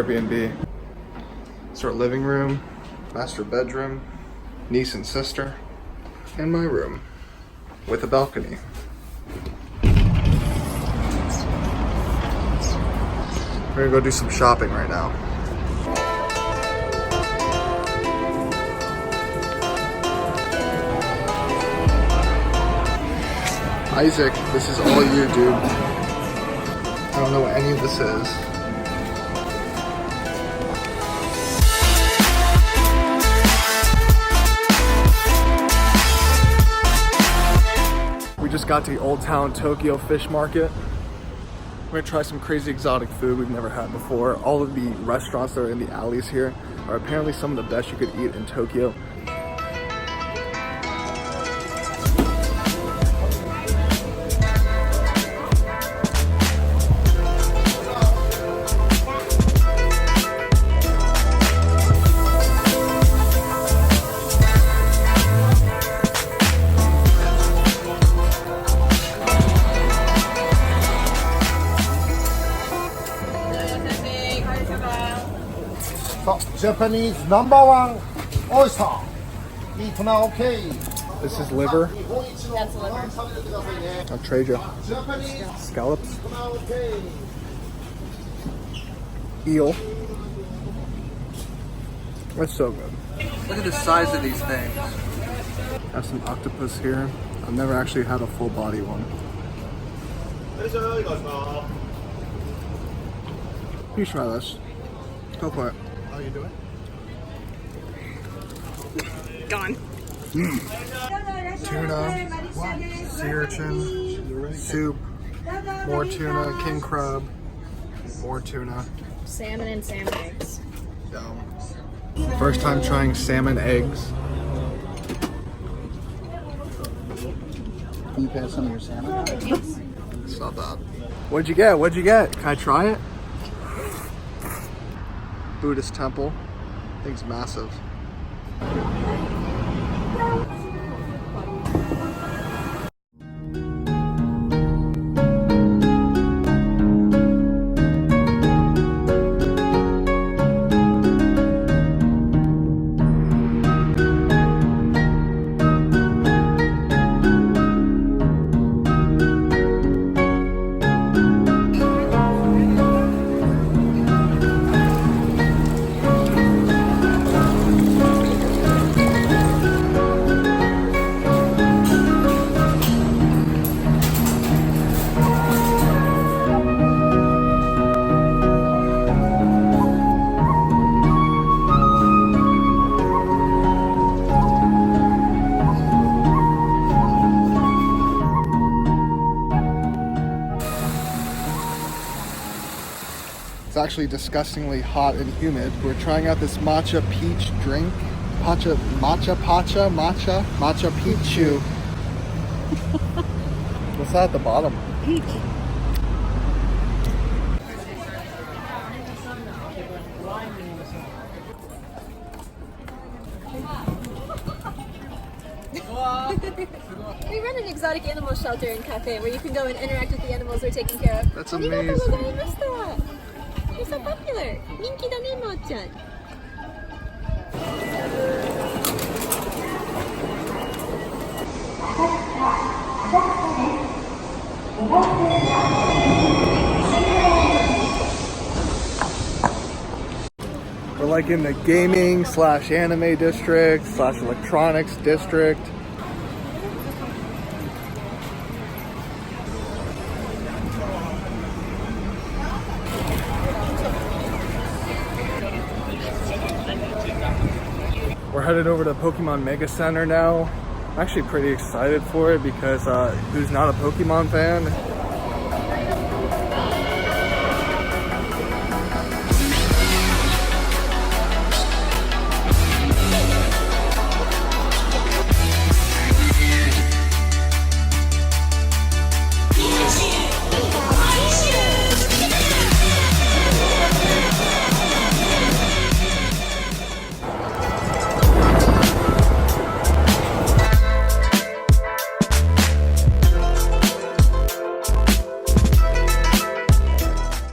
Airbnb. It's our living room, master bedroom, niece and sister, and my room with a balcony. We're gonna go do some shopping right now. Isaac, this is all you, dude. I don't know what any of this is. We just got to the Old Town Tokyo Fish Market. We're gonna try some crazy exotic food we've never had before. All of the restaurants that are in the alleys here are apparently some of the best you could eat in Tokyo. Japanese #1 oyster. Eat now, okay? This is liver. That's liver. I'll trade you. Scallops. Eel. That's so good. Look at the size of these things. Have some octopus here. I've never actually had a full body one. You try this. Go for it. How you doing? Gone. Tuna, sea urchin, soup, more tuna, king crab, more tuna. Salmon and salmon eggs. Yum. First time trying salmon eggs. Can you pass some of your salmon? Yes. It's not bad. What'd you get? What'd you get? Can I try it? Buddhist temple. Thing's massive. It's actually disgustingly hot and humid. We're trying out this matcha peach drink. Matcha peach. What's that at the bottom? Peach. We run an exotic animal shelter and cafe where you can go and interact with the animals we're taking care of. That's amazing. You're so popular. Ninki da ne, Mo-chan. We're like in the gaming / anime district / electronics district. We're headed over to Pokemon Mega Center now. I'm actually pretty excited for it because who's not a Pokemon fan?